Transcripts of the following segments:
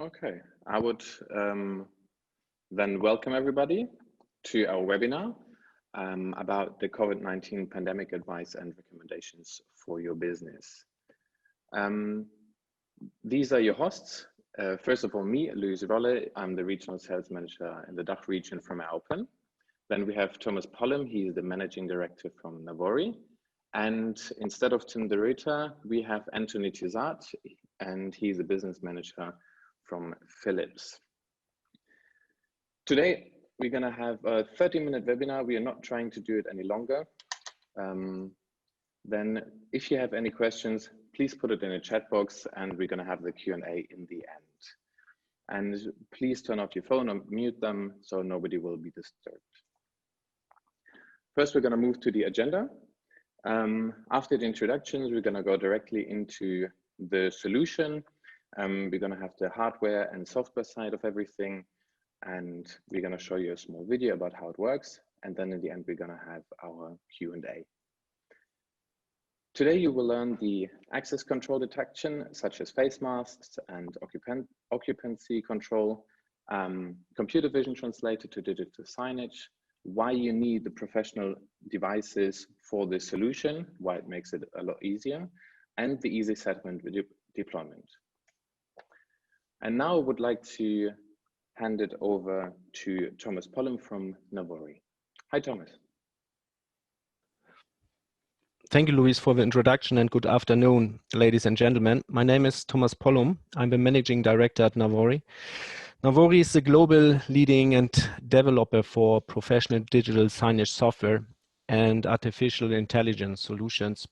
Okay, I would then welcome everybody to our webinar about the COVID-19 pandemic advice and recommendations for your business. These are your hosts. First of all, me, Luis Rolle. I'm the Regional Sales Manager in the DACH region from AOPEN. Then we have Thomas Pollum. He's the Managing Director from Navori. And instead of Tim de Ruyter, we have Anthony Tizard, and he's a business manager from Philips. Today, we're going to have a 30-minute webinar. We are not trying to do it any longer. Then if you have any questions, please put it in a chat box and we're going to have the Q&A in the end. And please turn off your phone or mute them so nobody will be disturbed. First, we're going to move to the agenda. After the introductions, we're going to go directly into the solution. We're going to have the hardware and software side of everything. And we're going to show you a small video about how it works. And then in the end, we're going to have our Q&A. Today, you will learn the access control detection, such as face masks and occupancy control, computer vision translator to digital signage, why you need the professional devices for the solution, why it makes it a lot easier, and the easy settlement with deployment. And now I would like to hand it over to Thomas Pollum from Navori. Hi, Thomas. Thank you, Luis, for the introduction, and good afternoon, ladies and gentlemen. My name is Thomas Pollum. I'm the Managing Director at Navori. Navori is the global leading and developer for professional digital signage software and artificial intelligence solutions.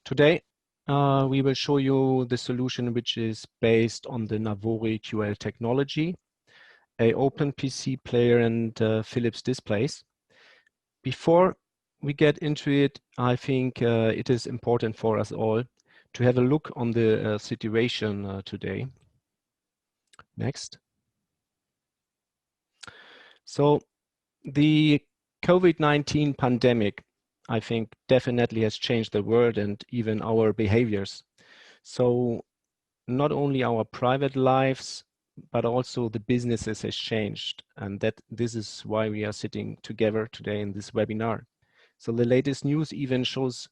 Today, we will show you the solution which is based on the Navori QL technology, AOPEN PC player, and Philips displays. Before we get into it, I think it is important for us all to have a look on the situation today. Next. So the COVID-19 pandemic, I think, definitely has changed the world and even our behaviors. So not only our private lives, but also the businesses has changed. And this is why we are sitting together today in this webinar. So the latest news even shows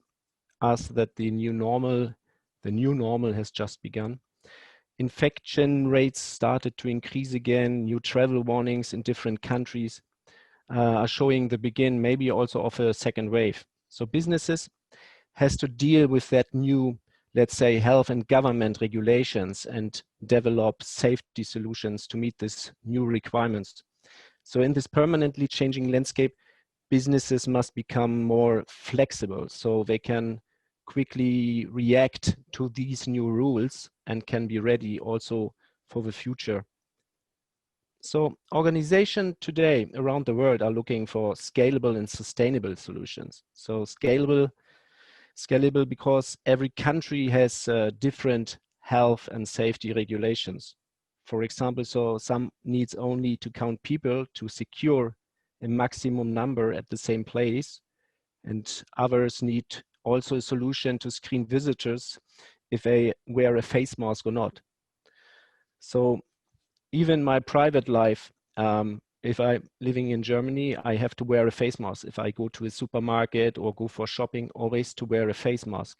us that the new normal has just begun. Infection rates started to increase again. New travel warnings in different countries are showing the begin, maybe also of a second wave. So businesses has to deal with that new, let's say, health and government regulations and develop safety solutions to meet these new requirements. So in this permanently changing landscape, businesses must become more flexible so they can quickly react to these new rules and can be ready also for the future. So organizations today around the world are looking for scalable and sustainable solutions. So scalable because every country has different health and safety regulations. For example, so some needs only to count people to secure a maximum number at the same place, and others need also a solution to screen visitors if they wear a face mask or not. So even my private life, if I'm living in Germany, I have to wear a face mask. If I go to a supermarket or go for shopping, always to wear a face mask.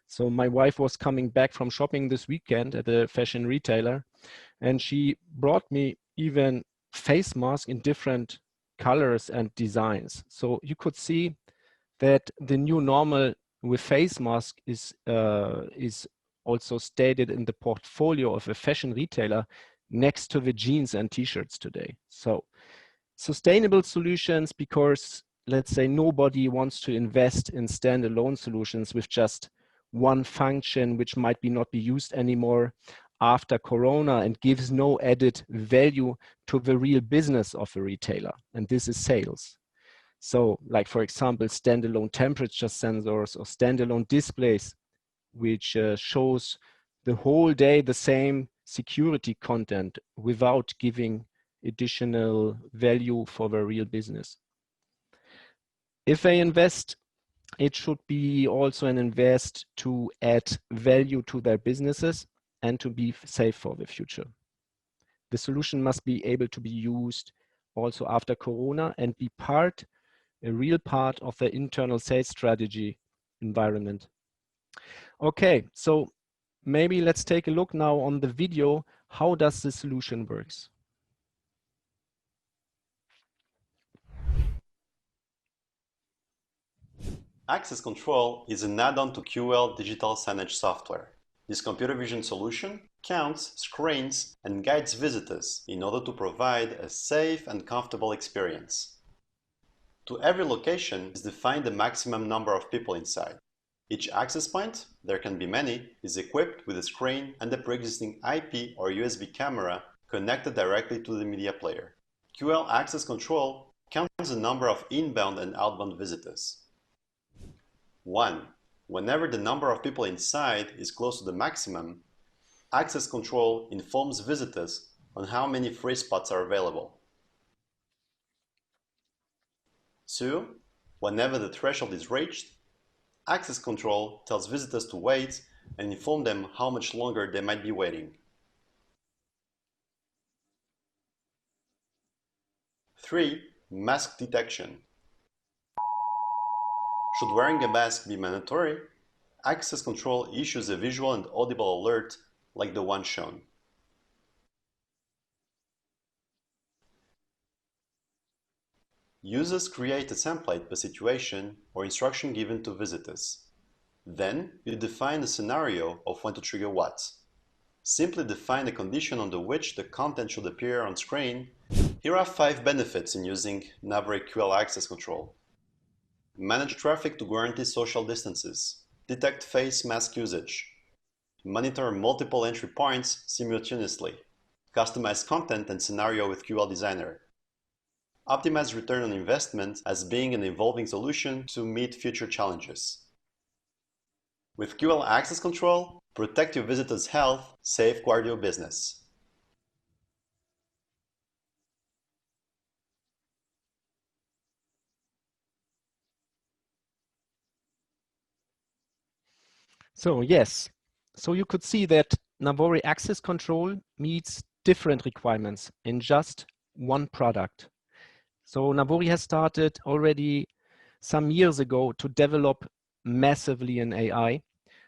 So my wife was coming back from shopping this weekend at a fashion retailer, and she brought me even face masks in different colors and designs. So you could see that the new normal with face mask is also stated in the portfolio of a fashion retailer next to the jeans and t-shirts today. So sustainable solutions, because let's say nobody wants to invest in standalone solutions with just one function which might not be used anymore after Corona and gives no added value to the real business of a retailer, and this is sales. So like, for example, standalone temperature sensors or standalone displays, which shows the whole day the same security content without giving additional value for the real business. If they invest, it should be also an invest to add value to their businesses and to be safe for the future. The solution must be able to be used also after Corona and be a real part of the internal sales strategy environment. Okay, so maybe let's take a look now on the video. How does the solution works? Access control is an add-on to QL digital signage software. This computer vision solution counts, screens, and guides visitors in order to provide a safe and comfortable experience. To every location is defined the maximum number of people inside. Each access point, there can be many, is equipped with a screen and a pre-existing IP or USB camera connected directly to the media player. QL access control counts the number of inbound and outbound visitors. 1. Whenever the number of people inside is close to the maximum, access control informs visitors on how many free spots are available. 2. Whenever the threshold is reached, access control tells visitors to wait and inform them how much longer they might be waiting. 3. Mask detection. Should wearing a mask be mandatory, access control issues a visual and audible alert like the one shown. Users create a template per situation or instruction given to visitors. Then you define a scenario of when to trigger what. Simply define the condition under which the content should appear on screen. Here are 5 benefits in using Navori QL access control. Manage traffic to guarantee social distances. Detect face mask usage. Monitor multiple entry points simultaneously. Customize content and scenario with QL Designer. Optimize return on investment as being an evolving solution to meet future challenges. With QL access control, protect your visitors' health, safeguard your business. So yes, so you could see that Navori access control meets different requirements in just one product. So Navori has started already some years ago to develop massively in AI.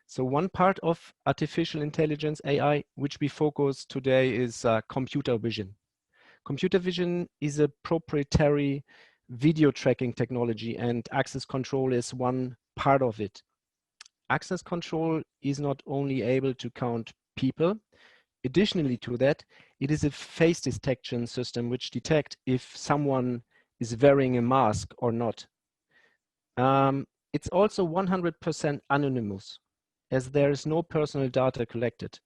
So one part of artificial intelligence AI, which we focus today, is computer vision. Computer vision is a proprietary video tracking technology, and access control is one part of it. Access control is not only able to count people. Additionally to that, it is a face detection system which detects if someone is wearing a mask or not. It's also 100% anonymous, as there is no personal data collected.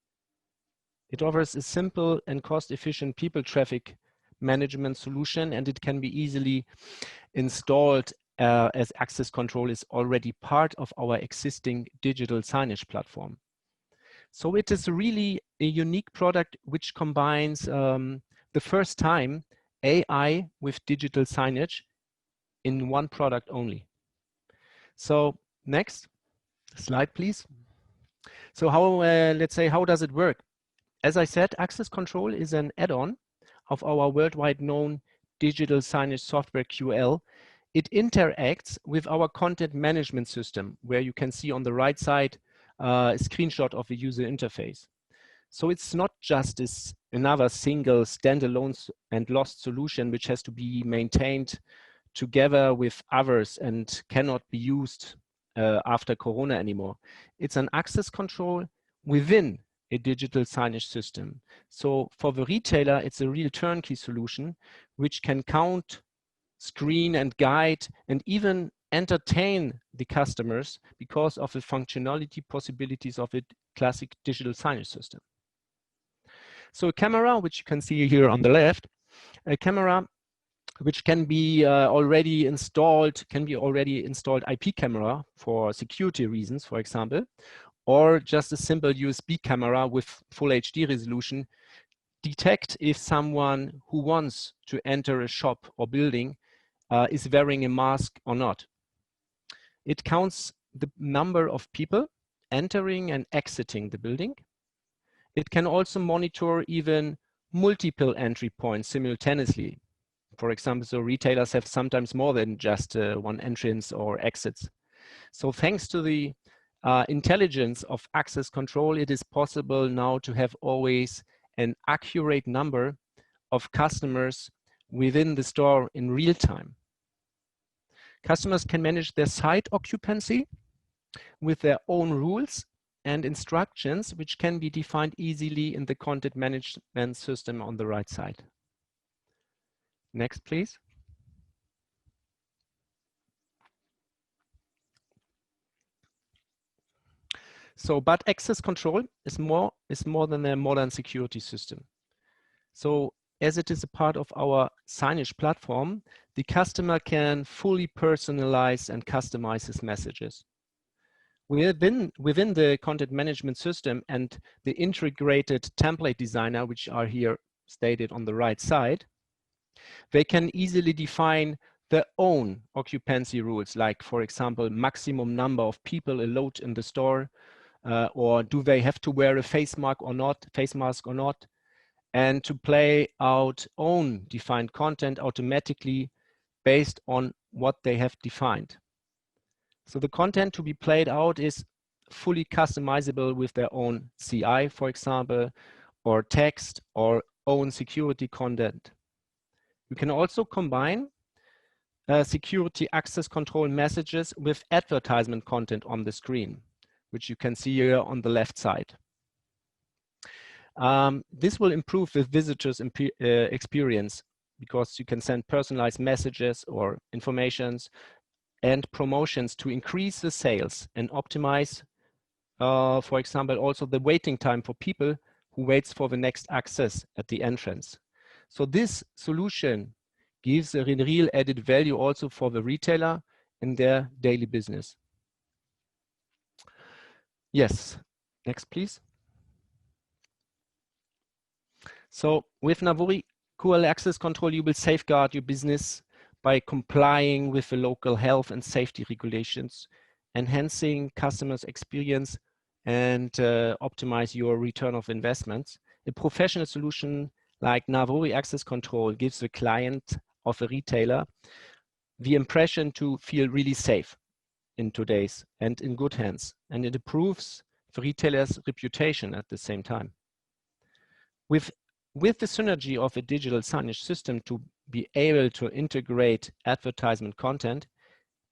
It offers a simple and cost-efficient people traffic management solution, and it can be easily installed as access control is already part of our existing digital signage platform. So it is really a unique product which combines the first time AI with digital signage in one product only. So next slide, please. So how, let's say, how does it work? As I said, access control is an add-on of our worldwide known digital signage software QL. It interacts with our content management system, where you can see on the right side a screenshot of the user interface. So it's not just another single standalone and lost solution which has to be maintained together with others and cannot be used after Corona anymore. It's an access control within a digital signage system. So for the retailer, it's a real turnkey solution which can count, screen and guide and even entertain the customers because of the functionality possibilities of a classic digital signage system. So a camera, which you can see here on the left, a camera which can be already installed IP camera for security reasons, for example, or just a simple USB camera with full HD resolution, detect if someone who wants to enter a shop or building is wearing a mask or not. It counts the number of people entering and exiting the building. It can also monitor even multiple entry points simultaneously. For example, so retailers have sometimes more than just one entrance or exits. So thanks to the intelligence of access control, it is possible now to have always an accurate number of customers within the store in real time. Customers can manage their site occupancy with their own rules and instructions, which can be defined easily in the content management system on the right side. Next, please. So, but access control is more than a modern security system. So, as it is a part of our Signage platform, the customer can fully personalize and customize his messages. Within the content management system and the integrated template designer, which are here stated on the right side, they can easily define their own occupancy rules, like, for example, maximum number of people allowed in the store, or do they have to wear a face mask or not, and to play out own defined content automatically based on what they have defined. So the content to be played out is fully customizable with their own CI, for example, or text or own security content. You can also combine security access control messages with advertisement content on the screen, which you can see here on the left side. This will improve the visitor's experience because you can send personalized messages or informations and promotions to increase the sales and optimize, for example, also the waiting time for people who waits for the next access at the entrance. So this solution gives a real added value also for the retailer in their daily business. Yes, next please. So with Navori QL access control, you will safeguard your business by complying with the local health and safety regulations, enhancing customers' experience, and optimize your return of investments. A professional solution like Navori access control gives the client of a retailer the impression to feel really safe in today's and in good hands, and it improves the retailer's reputation at the same time. With the synergy of a digital signage system to be able to integrate advertisement content,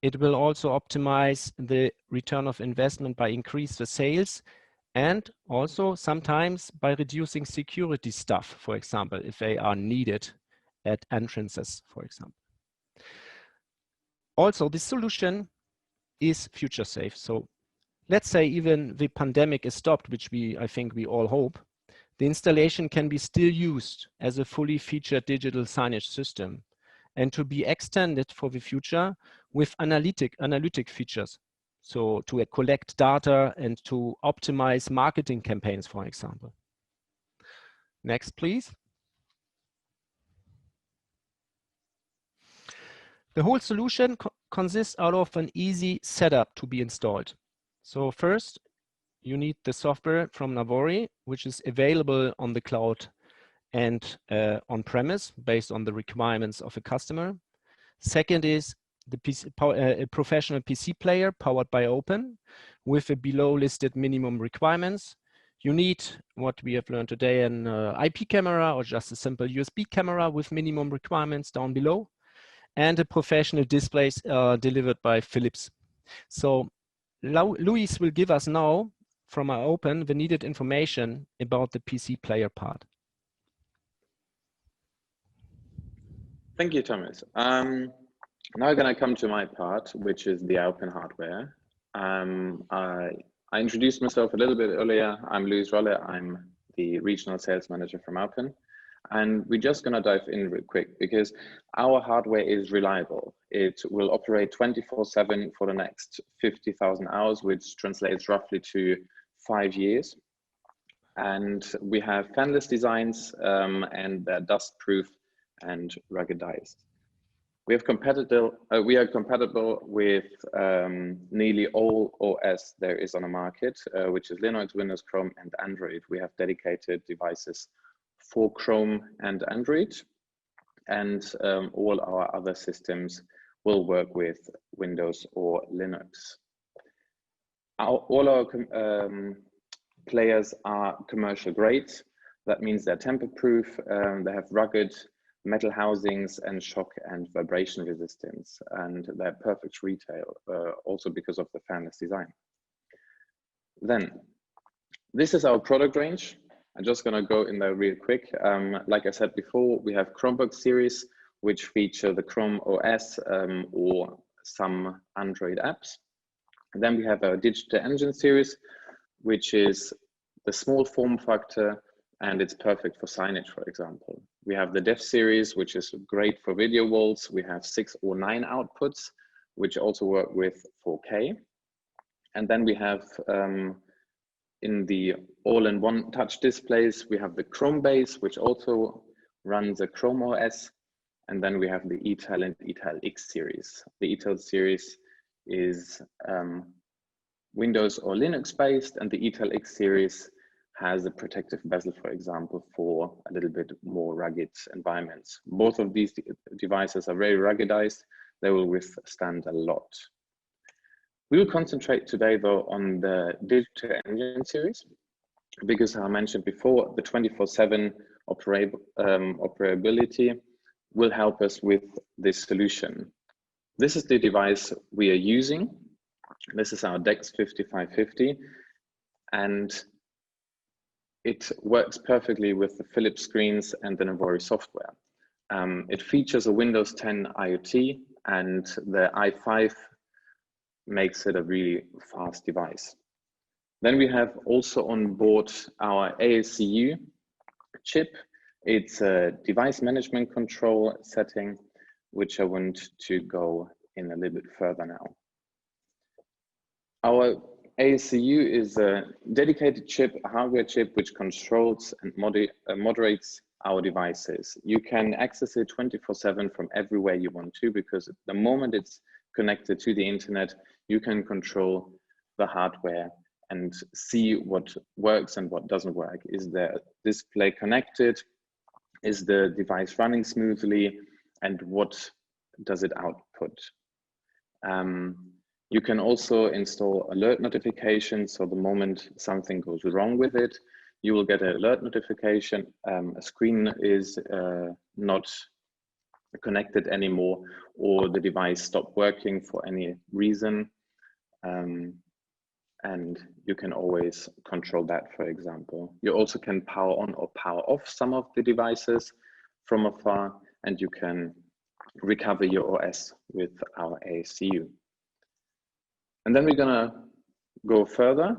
it will also optimize the return of investment by increase the sales and also sometimes by reducing security staff, for example, if they are needed at entrances, for example. Also, this solution is future safe. So let's say even the pandemic is stopped, which I think we all hope, the installation can be still used as a fully featured digital signage system and to be extended for the future with analytic features. So to collect data and to optimize marketing campaigns, for example. Next, please. The whole solution consists out of an easy setup to be installed. So first, you need the software from Navori, which is available on the cloud and on-premise based on the requirements of a customer. Second is the a professional PC player powered by AOPEN with the below listed minimum requirements. You need, what we have learned today, an IP camera or just a simple USB camera with minimum requirements down below, and a professional displays delivered by Philips. So Luis will give us now from our AOPEN the needed information about the PC player part. Thank you, Thomas. Now I'm going to come to my part, which is the AOPEN hardware. I introduced myself a little bit earlier. I'm Luis Rolle. I'm the regional sales manager from AOPEN. And we're just going to dive in real quick because our hardware is reliable. It will operate 24/7 for the next 50,000 hours, which translates roughly to 5 years. And we have fanless designs and they're dust-proof and ruggedized. We are compatible with nearly all OS there is on the market, which is Linux, Windows, Chrome, and Android. We have dedicated devices for Chrome and Android, and all our other systems will work with Windows or Linux. All our players are commercial grade. That means they're tamper-proof, they have rugged metal housings and shock and vibration resistance, and they're perfect retail, also because of the fanless design. Then, this is our product range. I'm just gonna go in there real quick. Like I said before, we have Chromebook series, which feature the Chrome OS or some Android apps. And then we have our Digital Engine series, which is the small form factor, and it's perfect for signage, for example. We have the Dev series, which is great for video walls. We have 6 or 9 outputs, which also work with 4K. And then we have in the all-in-one touch displays, we have the Chrome base, which also runs a Chrome OS. And then we have the ETEL and ETEL X series. The ETEL series is Windows or Linux based, and the ETEL X series has a protective bezel, for example, for a little bit more rugged environments. Both of these devices are very ruggedized. They will withstand a lot. We will concentrate today, though, on the Digital Engine series, because I mentioned before, the 24/7 operability will help us with this solution. This is the device we are using. This is our DEX 5550, and it works perfectly with the Philips screens and the Navori software. It features a Windows 10 IoT, and the i5 makes it a really fast device. Then we have also on board our ASCU chip. It's a device management control setting, which I want to go in a little bit further now. Our ASCU is a dedicated chip, a hardware chip, which controls and moderates our devices. You can access it 24/7 from everywhere you want to, because the moment it's connected to the internet, you can control the hardware and see what works and what doesn't work. Is the display connected? Is the device running smoothly? And what does it output? You can also install alert notifications. So the moment something goes wrong with it, you will get an alert notification. A screen is not connected anymore, or the device stopped working for any reason. And you can always control that, for example. You also can power on or power off some of the devices from afar, and you can recover your OS with our ASCU. And then we're gonna go further.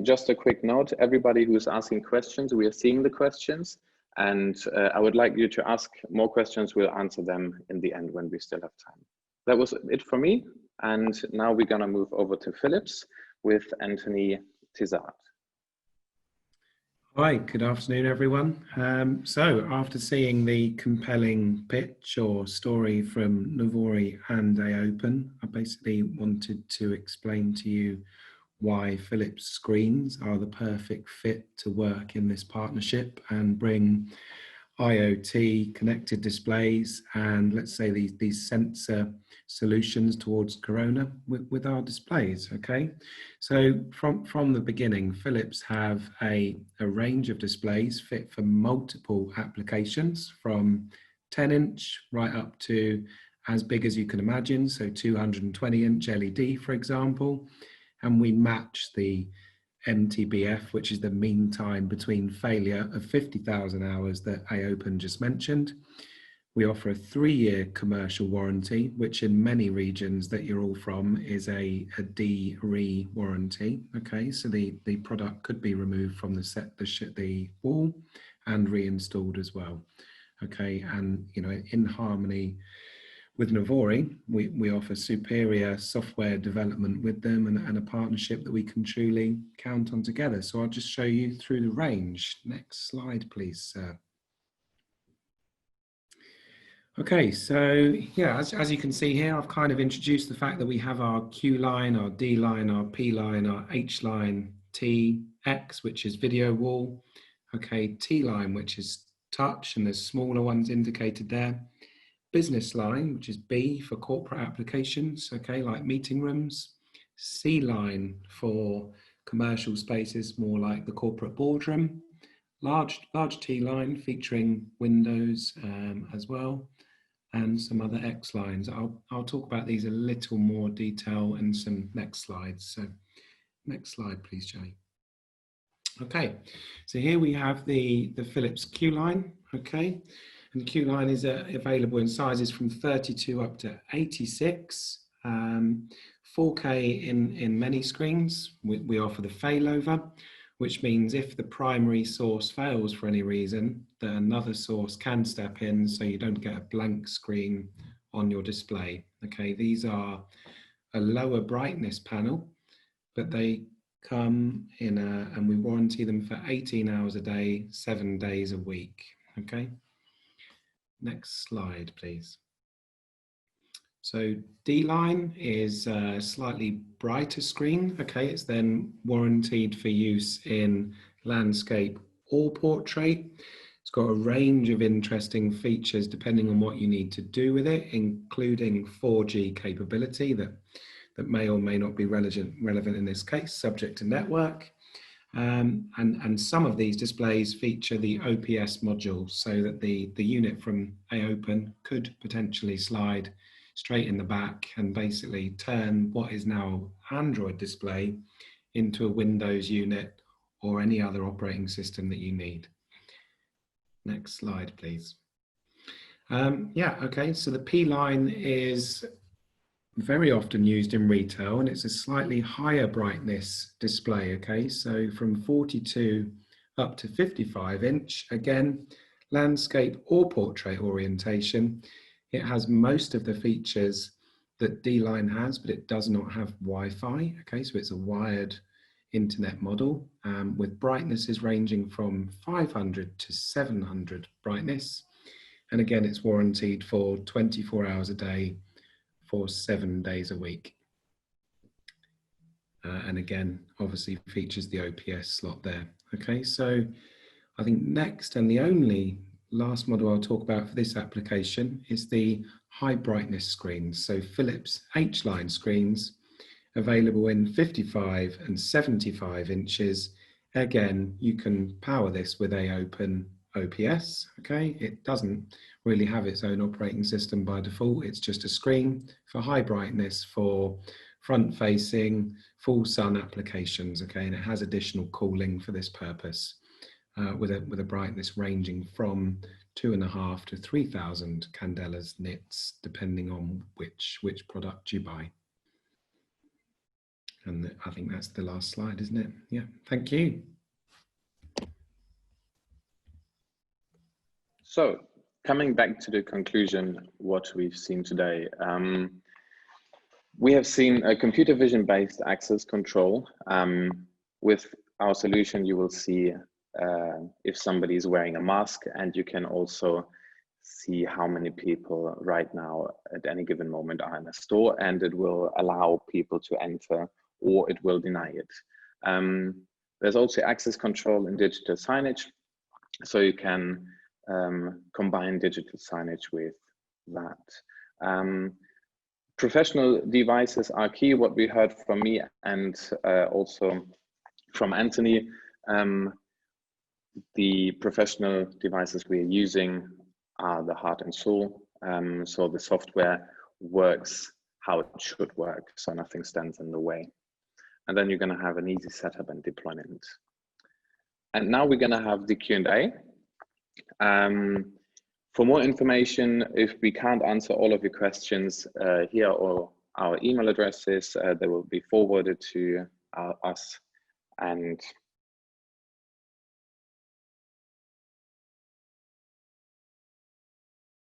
Just a quick note, everybody who's asking questions, we are seeing the questions, and I would like you to ask more questions. We'll answer them in the end when we still have time. That was it for me. And now we're gonna move over to Philips with Anthony Tizard. Hi, good afternoon, everyone. So after seeing the compelling pitch or story from Navori and AOPEN, I basically wanted to explain to you why Philips screens are the perfect fit to work in this partnership and bring IoT connected displays and, let's say, these sensor solutions towards Corona with our displays. Okay, so from the beginning, Philips have a range of displays fit for multiple applications, from 10-inch right up to as big as you can imagine, so 220-inch LED, for example. And we match the MTBF, which is the mean time between failure, of 50,000 hours that AOPEN just mentioned. We offer a 3-year commercial warranty, which in many regions that you're all from is a D-re warranty. Okay, so the product could be removed from the wall and reinstalled as well. Okay, and you know, in harmony with Navori, we offer superior software development with them and a partnership that we can truly count on together. So I'll just show you through the range. Next slide, please, sir. Okay, so yeah, as you can see here, I've kind of introduced the fact that we have our Q line, our D line, our P line, our H line, T, X, which is video wall. Okay, T line, which is touch, and there's smaller ones indicated there. Business line, which is B for corporate applications, okay, like meeting rooms. C line for commercial spaces, more like the corporate boardroom. Large T line featuring windows as well, and some other X lines. I'll talk about these a little more detail in some next slides. So next slide, please, Jay. Okay, so here we have the Philips Q line, okay, and the Q line is available in sizes from 32 up to 86, 4K in many screens. We offer the failover, which means if the primary source fails for any reason, then another source can step in, so you don't get a blank screen on your display. Okay, these are a lower brightness panel, but they come in and we warranty them for 18 hours a day, 7 days a week. Okay, next slide, please. So D-line is a slightly brighter screen. Okay, it's then warranted for use in landscape or portrait. It's got a range of interesting features depending on what you need to do with it, including 4G capability that may or may not be relevant in this case, subject to network. And some of these displays feature the OPS module, so that the unit from AOPEN could potentially slide straight in the back and basically turn what is now Android display into a Windows unit or any other operating system that you need. Next slide, please. Yeah, okay, so the P line is very often used in retail, and it's a slightly higher brightness display, okay, so from 42 up to 55 inch, again, landscape or portrait orientation. It has most of the features that D-line has, but it does not have Wi-Fi, okay, so it's a wired internet model with brightnesses ranging from 500 to 700 brightness, and again, it's warranted for 24 hours a day, for 7 days a week. And again, obviously features the OPS slot there. Okay, so I think next and the only last model I'll talk about for this application is the high brightness screens. So Philips H-line screens available in 55 and 75 inches. Again, you can power this with AOPEN OPS, okay? It doesn't really have its own operating system by default. It's just a screen for high brightness for front facing full sun applications, okay? And it has additional cooling for this purpose with a brightness ranging from 2.5 to 3,000 candelas nits, depending on which product you buy. And I think that's the last slide, isn't it? Yeah, thank you. So coming back to the conclusion, what we've seen today, we have seen a computer vision based access control. With our solution, you will see if somebody is wearing a mask, and you can also see how many people right now at any given moment are in a store, and it will allow people to enter or it will deny it. There's also access control in digital signage, so you can combine digital signage with that. Professional devices are key. What we heard from me and also from Anthony, the professional devices we are using are the heart and soul. So the software works how it should work, so nothing stands in the way. And then you're going to have an easy setup and deployment. And now we're going to have the Q&A. For more information, if we can't answer all of your questions, here are our email addresses. They will be forwarded to us, and